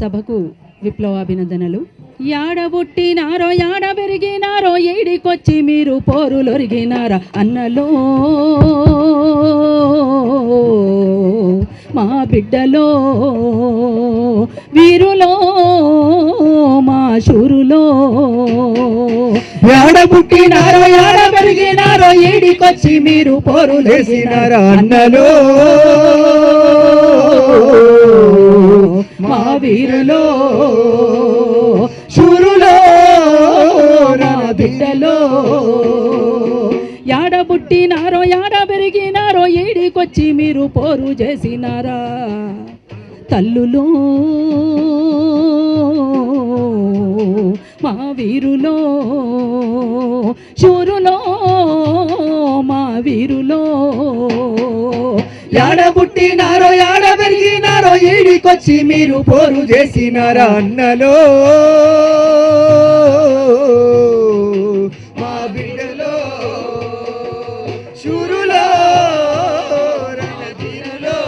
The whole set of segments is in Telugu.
సభకు విప్లవాభినందనలు. యాడబుట్టినారో యాడ పెరిగినారో ఏడికొచ్చి మీరు పోరులొరిగినారా అన్నలో మా బిడ్డలో వీరులో మా శూరులో. యాడబుట్టినారో యాడ పెరిగినారో ఏడికొచ్చి మీరు పోరులేసినారా అన్నలో మా వీరులో శూరులో నా బిడ్డలో. యాడబుట్టినారో యాడ పెరిగినారో ఏడికొచ్చి మీరు పోరు చేసినారా తల్లులో మా వీరులో శూరులో మా వీరులో. యాడబుట్టినారో యాడ పెరిగినారో ఏడికొచ్చి మీరు పోరు చేసినారా అన్నలో మా బిడ్డలో శూరులో రణధీరులో.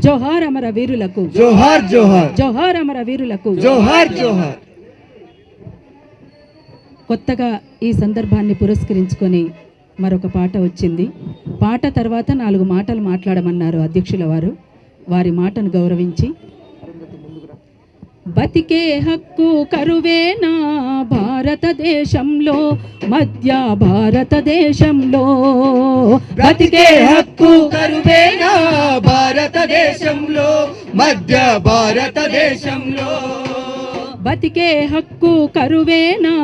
జోహార్ అమర వీరులకు జోహార్ జోహార్ జోహార్ అమర వీరులకు జోహార్ జోహార్. కొత్తగా ఈ సందర్భాన్ని పురస్కరించుకొని మరొక పాట వచ్చింది. పాట తర్వాత 4 మాటలు మాట్లాడమన్నారు అధ్యక్షుల వారు. వారి మాటను గౌరవించి బతికే హక్కు కరువేనా భారతదేశంలో మధ్య భారతదేశంలో. బ్రతికే హక్కు కరువేనా భారతదేశంలో మధ్య భారతదేశంలో. బతికే హక్కు కరువేనా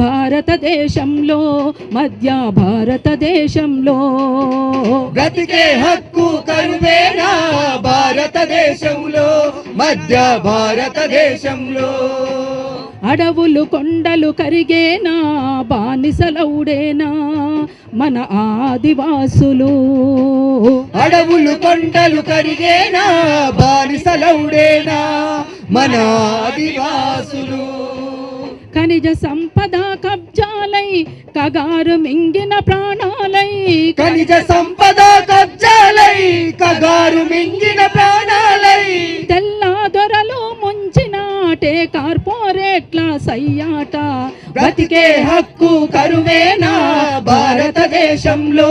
భారతదేశంలో మధ్య భారతదేశంలో. బ్రతికే హక్కు కరువేనా భారతదేశంలో మధ్య భారతదేశంలో. అడవులు కొండలు కరిగేనా బానిసలవుడేనా మన ఆదివాసులు. అడవులు కొండలు కరిగేనా బానిసలవుడేనా మన ఆదివాసులు. ఖనిజ సంపద కబ్జాలై కగారు మింగిన ప్రాణాలై. ఖనిజ సంపద కబ్జాలై కగారు మింగిన ప్రాణాలై. తెల్ల దొరలు ముంచినాటే కార్పొరేట్ల సయ్యాట. బ్రతికే హక్కు కరువేనా భారతదేశంలో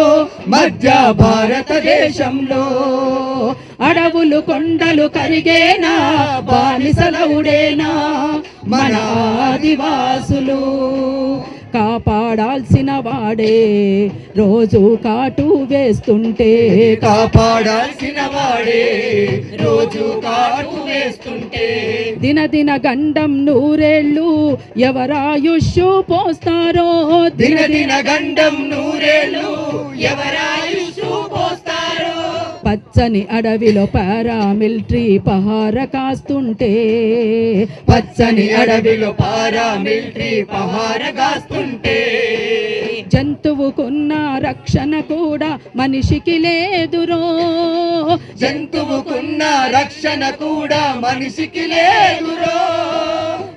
మధ్య భారతదేశంలో. అడవులు కొండలు కరిగేనా బానిసలవుడేనా మన ఆదివాసులు. కాపాడాల్సిన వాడే రోజు కాటు వేస్తుంటే. కాపాడాల్సిన వాడే రోజు కాటు వేస్తుంటే. దినదిన గండం నూరేళ్ళు ఎవరాయుష్షు పోస్తారో. దినదిన గండం నూరేళ్ళు ఎవరాయుష్షు పోస్తారో. పచ్చని అడవిలో పారామిలిటరీ పహార కాస్తుంటే. పచ్చని అడవిలో పారామిలిటరీ పహార కాస్తుంటే. జంతువుకున్న రక్షణ కూడా మనిషికి లేదురో. జంతువుకున్న రక్షణ కూడా మనిషికి లేదురో.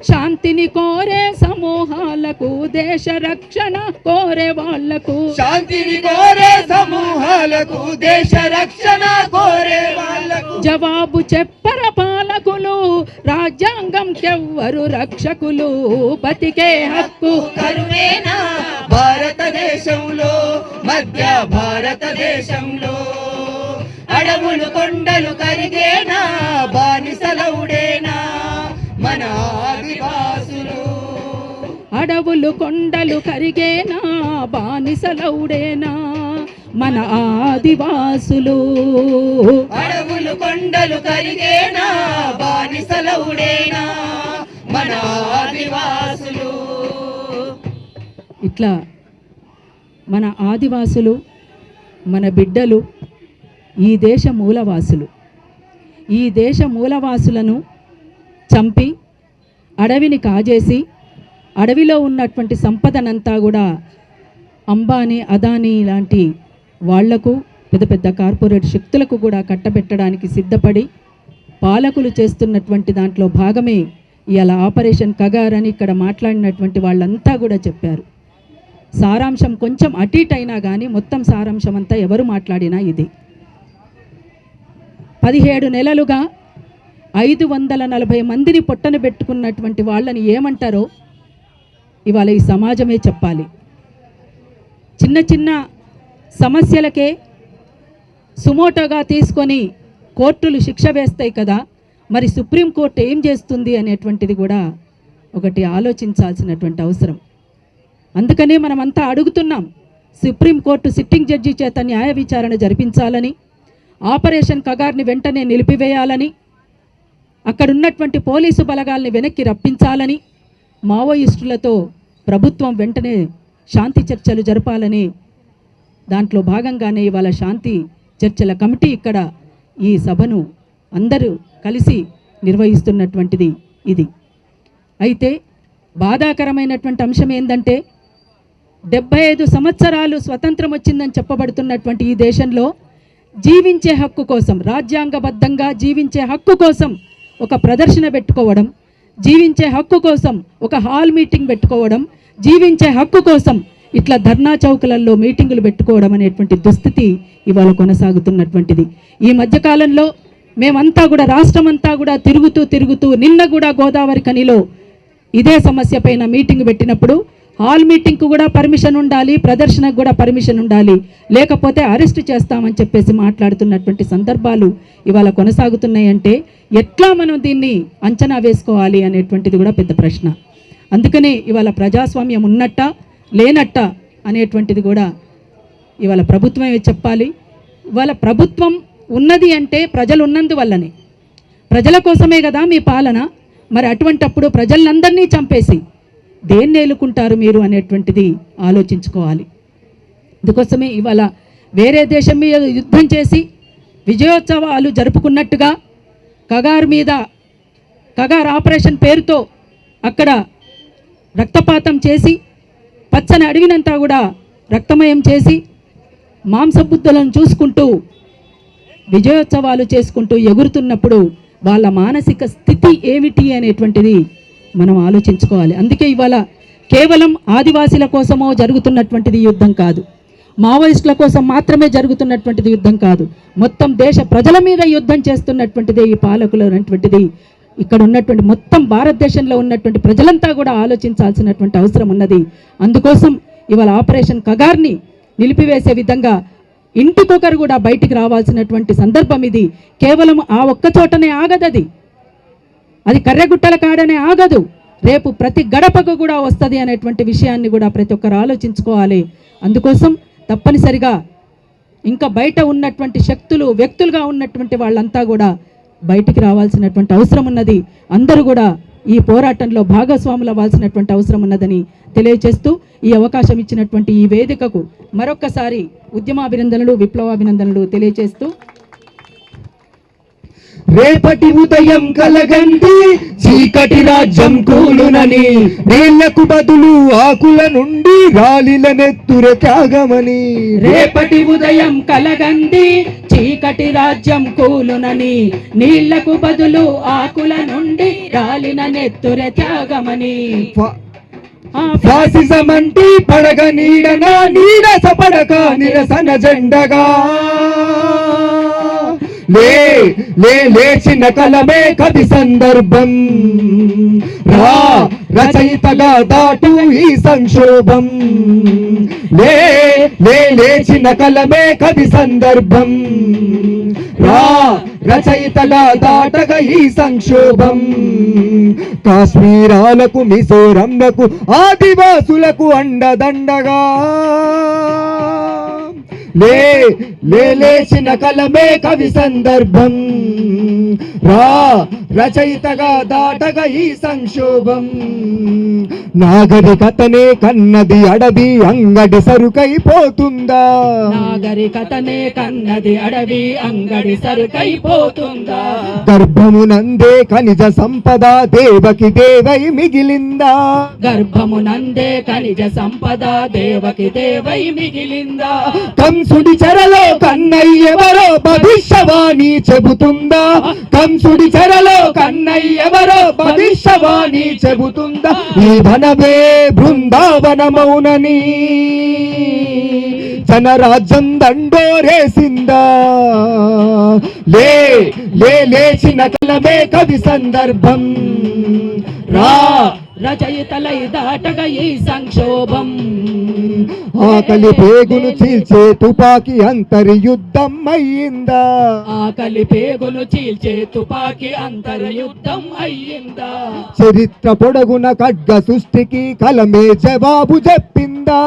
శాంతిని కోరే సమూహాలకు దేశ రక్షణ కోరే వాళ్లకు. శాంతిని కోరే సమూహాలకు దేశ రక్షణ కోరే వాళ్లకు. జవాబు చెప్పర పాలకులు రాజ్యాంగం కెవ్వరు రక్షకులు. బతికే హక్కు కరువేనా భారతదేశంలో మధ్య భారతదేశంలో. అడవులు కొండలు కరిగేనా బానిసలవుడేనా మన ఆదివాసులు. అడవులు కొండలు కరిగేనా బానిసలవుడేనా మన ఆదివాసులు. అడవులు కొండలు కరిగేనా బానిసలవుడేనా మన ఆదివాసులు. ఇట్లా మన ఆదివాసులు మన బిడ్డలు ఈ దేశ మూలవాసులు. ఈ దేశ మూలవాసులను చంపి అడవిని కాజేసి అడవిలో ఉన్నటువంటి సంపదనంతా కూడా అంబానీ అదానీ లాంటి వాళ్లకు పెద్ద పెద్ద కార్పొరేట్ శక్తులకు కూడా కట్టబెట్టడానికి సిద్ధపడి పాలకులు చేస్తున్నటువంటి దాంట్లో భాగమే ఇవాళ ఆపరేషన్ కగార్ అని ఇక్కడ మాట్లాడినటువంటి వాళ్ళంతా కూడా చెప్పారు. సారాంశం కొంచెం అటు ఇటు అయినా కానీ మొత్తం సారాంశం అంతా ఎవరు మాట్లాడినా ఇది. 17 నెలలుగా 540 మందిని పొట్టన పెట్టుకున్నటువంటి వాళ్ళని ఏమంటారో ఇవాళ ఈ సమాజమే చెప్పాలి. చిన్న చిన్న సమస్యలకే సుమోటోగా తీసుకొని కోర్టులు శిక్ష వేస్తాయి కదా, మరి సుప్రీంకోర్టు ఏం చేస్తుంది అనేటువంటిది కూడా ఒకటి ఆలోచించాల్సినటువంటి అవసరం. అందుకనే మనమంతా అడుగుతున్నాం, సుప్రీంకోర్టు సిట్టింగ్ జడ్జి చేత న్యాయ విచారణ జరిపించాలని, ఆపరేషన్ కగార్ని వెంటనే నిలిపివేయాలని, అక్కడున్నటువంటి పోలీసు బలగాల్ని వెనక్కి రప్పించాలని, మావోయిస్టులతో ప్రభుత్వం వెంటనే శాంతి చర్చలు జరపాలని, దాంట్లో భాగంగానే ఇవాళ శాంతి చర్చల కమిటీ ఇక్కడ ఈ సభను అందరూ కలిసి నిర్వహిస్తున్నటువంటిది ఇది. అయితే బాధాకరమైనటువంటి అంశం ఏంటంటే 75 సంవత్సరాలు స్వతంత్రం వచ్చిందని చెప్పబడుతున్నటువంటి ఈ దేశంలో జీవించే హక్కు కోసం, రాజ్యాంగబద్ధంగా జీవించే హక్కు కోసం ఒక ప్రదర్శన పెట్టుకోవడం, జీవించే హక్కు కోసం ఒక హాల్ మీటింగ్ పెట్టుకోవడం, జీవించే హక్కు కోసం ఇట్లా ధర్నా చౌకులలో మీటింగులు పెట్టుకోవడం అనేటువంటి దుస్థితి ఇవాళ కొనసాగుతున్నటువంటిది. ఈ మధ్యకాలంలో మేమంతా కూడా రాష్ట్రమంతా కూడా తిరుగుతూ నిన్న కూడా గోదావరి ఖనిలో ఇదే సమస్య పైన మీటింగ్ పెట్టినప్పుడు హాల్ మీటింగ్కు కూడా పర్మిషన్ ఉండాలి, ప్రదర్శనకు కూడా పర్మిషన్ ఉండాలి, లేకపోతే అరెస్ట్ చేస్తామని చెప్పేసి మాట్లాడుతున్నటువంటి సందర్భాలు ఇవాళ కొనసాగుతున్నాయంటే ఎట్లా మనం దీన్ని అంచనా వేసుకోవాలి అనేటువంటిది కూడా పెద్ద ప్రశ్న. అందుకనే ఇవాళ ప్రజాస్వామ్యం ఉన్నట్ట లేనట్ట అనేటువంటిది కూడా ఇవాళ ప్రభుత్వమే చెప్పాలి. ఇవాళ ప్రభుత్వం ఉన్నది అంటే ప్రజలు ఉన్నందువల్లనే, ప్రజల కోసమే కదా మీ పాలన. మరి అటువంటప్పుడు ప్రజలందరినీ చంపేసి దేన్ని ఏలుకుంటారు మీరు అనేటువంటిది ఆలోచించుకోవాలి. అందుకోసమే ఇవాళ వేరే దేశం మీద యుద్ధం చేసి విజయోత్సవాలు జరుపుకున్నట్టుగా కగార్ ఆపరేషన్ పేరుతో అక్కడ రక్తపాతం చేసి పచ్చని అడవినంతా కూడా రక్తమయం చేసి మాంసబుద్ధులను చూసుకుంటూ విజయోత్సవాలు చేసుకుంటూ ఎగురుతున్నప్పుడు వాళ్ళ మానసిక స్థితి ఏమిటి అనేటువంటిది మనం ఆలోచించుకోవాలి. అందుకే ఇవాళ కేవలం ఆదివాసీల కోసమో జరుగుతున్నటువంటిది యుద్ధం కాదు, మావోయిస్టుల కోసం మాత్రమే జరుగుతున్నటువంటిది యుద్ధం కాదు, మొత్తం దేశ ప్రజల మీద యుద్ధం చేస్తున్నటువంటిది ఈ పాలకులు అనేటువంటిది ఇక్కడ ఉన్నటువంటి మొత్తం భారతదేశంలో ఉన్నటువంటి ప్రజలంతా కూడా ఆలోచించాల్సినటువంటి అవసరం ఉన్నది. అందుకోసం ఇవాళ ఆపరేషన్ కగార్ని నిలిపివేసే విధంగా ఇంటికొకరు కూడా బయటికి రావాల్సినటువంటి సందర్భం ఇది. కేవలం ఆ ఒక్క చోటనే ఆగదది, అది కర్రెగుట్టల కాడనే ఆగదు, రేపు ప్రతి గడపకు కూడా వస్తుంది అనేటువంటి విషయాన్ని కూడా ప్రతి ఒక్కరు ఆలోచించుకోవాలి. అందుకోసం తప్పనిసరిగా ఇంకా బయట ఉన్నటువంటి శక్తులు వ్యక్తులుగా ఉన్నటువంటి వాళ్ళంతా కూడా బయటికి రావాల్సినటువంటి అవసరం ఉన్నది. అందరూ కూడా ఈ పోరాటంలో భాగస్వాములు అవ్వాల్సినటువంటి అవసరం ఉన్నదని తెలియజేస్తూ ఈ అవకాశం ఇచ్చినటువంటి ఈ వేదికకు మరొక్కసారి ఉద్యమాభినందనలు, విప్లవాభినందనలు తెలియజేస్తూ, రేపటి ఉదయం కలగండి చీకటి రాజ్యం కూలునని, నీళ్లకు బదులు ఆకుల నుండి రాలిల నెత్తుర త్యాగమని. రేపటి ఉదయం కలగండి చీకటి రాజ్యం కూలునని, నీళ్లకు బదులు ఆకుల నుండి రాలిన నెత్తుర త్యాగమని. ఫాసిజమంటి పడగ నీడన నీడస పడక నిరసన జెండగా, లేచిన కలమే కవి సందర్భం, రచయితగా దాటు ఈ సంక్షోభం. లేచిన కలమే కవి సందర్భం, రచయితగా దాటగా ఈ సంక్షోభం. కాశ్మీరాలకు మిజోరంలకు ఆదివాసులకు అండదండగా, లేచిన కలమే కవి సందర్భం, రచయితగా దాటగా ఈ సంక్షోభం. నాగరికతనే కన్నది అడవి అంగడి సరుకైపోతుందా, నాగరికతనే కన్నది అడవి అంగడి సరుకైపోతుందా. గర్భమునందే ఖనిజ సంపద దేవకి దేవై మిగిలిందా, గర్భమునందే ఖనిజ సంపద దేవకి దేవై మిగిలిందా. కంసుడి చెరలో కన్నయ్యెవరో భవిష్యవాణి చెబుతుందా, కంసుడి చెరలో కన్నయ్యెవరో భవిష్యవాణి చెబుతుందా. ఈ ధనమే బృందావనమౌనని జనరాజ్యం దండోరేసిందా లేచిన కలమే కవి సందర్భం రా రచయితలై దాటగా ఈ సంక్షోభం ఆకలి పేగును చీల్చే తుపాకీ అంతర్యుద్ధం అయ్యిందా ఆకలి పేగును చీల్చే తుపాకీ అంతర్యుద్ధం అయ్యిందా చరిత్ర పొడగున ఖడ్గ సృష్టికి కలమే జవాబు చెప్పిందా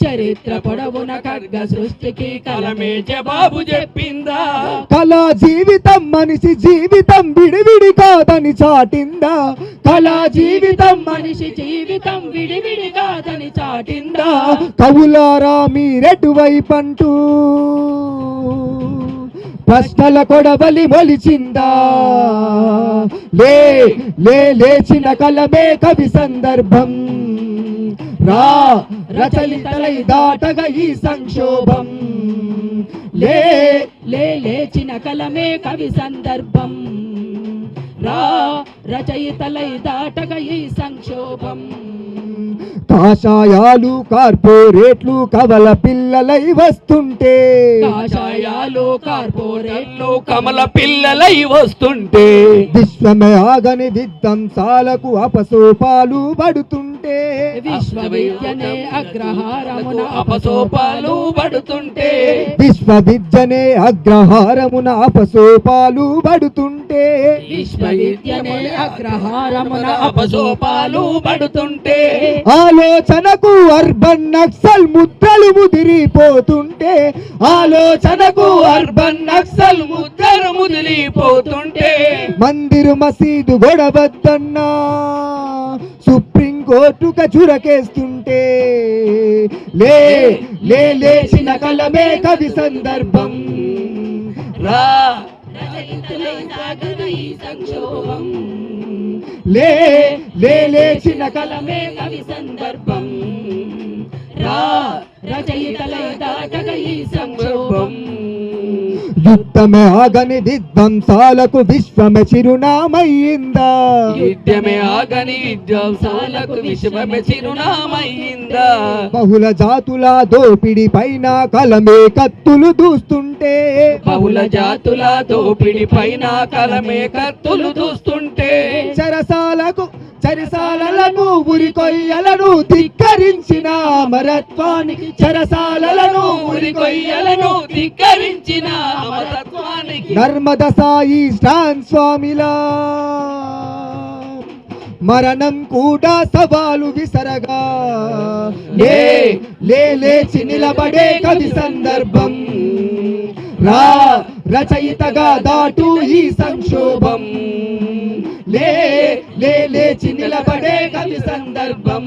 చరిత్ర పొడవున ఖడ్గ సృష్టికి కలమే జవాబు చెప్పిందా కళా జీవితం మనిషి జీవితం విడివిడి కాదని చాటిందా కళా జీవితం మనిషి జీవితం విడివిడి కాదని చాటిందా కవులారా మీరెటువైపంటూ ప్రశ్నల కొడవలి మొలిచిందా లేచిన కలమే కవి సందర్భం రచయితలై దాటగా ఈ సంక్షోభం లేచిన కలమే కవి సందర్భం రచయితలై దాటగా ఈ సంక్షోభం కాషాయాలు కార్పొరేట్లు కవల పిల్లలై వస్తుంటే కాషాయాలు కార్పొరేట్లు కమల పిల్లలై వస్తుంటే విశ్వమే ఆగని విధ్వంసాలకు అపసోపాలు పడుతుంటే విశ్వవిద్యనే అగ్రహారమున అపసోపాలు పడుతుంటే విశ్వవిద్యనే అగ్రహారమున అపసోపాలు పడుతుంటే విశ్వవిద్యనే అగ్రహారమున అపసోపాలు పడుతుంటే ఆలోచనకు అర్బన్ నక్సల్ ముద్రలు ముదిరిపోతుంటే ఆలోచనకు అర్బన్ నక్సల్ ముద్దరు ముదిరిపోతుంటే మందిరు మసీదు గొడవద్దన్నా సుప్రీంకోర్టుక చురకేస్తుంటే లేచిన కలమే కవి సందర్భం రచయితలై దాటగా ఈ సంక్షోభం లేచిన కలమే కవి సందర్భం రచయితలై దాటగా ఈ సంక్షోభం యుద్ధమే ఆగని విధ్వంసాలకు విశ్వమే చిరునామయ్యిందా యుద్ధమే ఆగని విధ్వంసాలకు విశ్వమే చిరునామయ్యిందా బహుళ జాతుల దోపిడి పైన కలమే కత్తులు దూస్తుంటే బహుళ జాతుల దోపిడి పైన కలమే కత్తులు దూస్తుంటే చెరసాలలకు ఉరికొయ్యలను ధిక్కరించిన అమరత్వానికి చెరసాలలను ఉరికొయ్యలను ధిక్కరించిన అమరత్వానికి నర్మద సాయి స్టాన్ స్వామిలా మరణం కూడా సవాలు విసరగా లేచి నిలబడే కవి సందర్భం రచయితగా దాటు ఈ సంక్షోభం లేచి నిలబడే కవి సందర్భం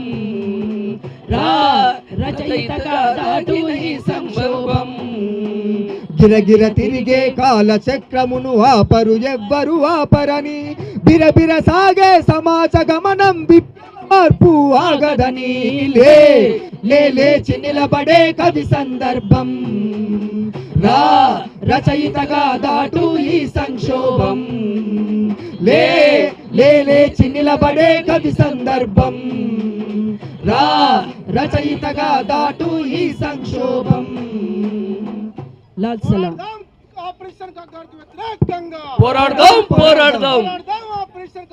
రచయితగా దాటు ఈ సంక్షోభం గిరగిర తిరిగే కాల చక్రమును ఆపరు ఎవ్వరు ఆపరని బిరబిర సాగే సమాజ గమనం మార్పు ఆగదని లేచి నిలబడే కవి సందర్భం రచయితగా దాటు ఈ సంక్షోభం లేచి నిలబడే కవి సందర్భం రచయితగా దాటు ఈ సంక్షోభం లాల్ సలాం ఆపరేషన్ కా వ్యతిరేకంగా పోరాడదాం పోరాడదాం ఆపరేషన్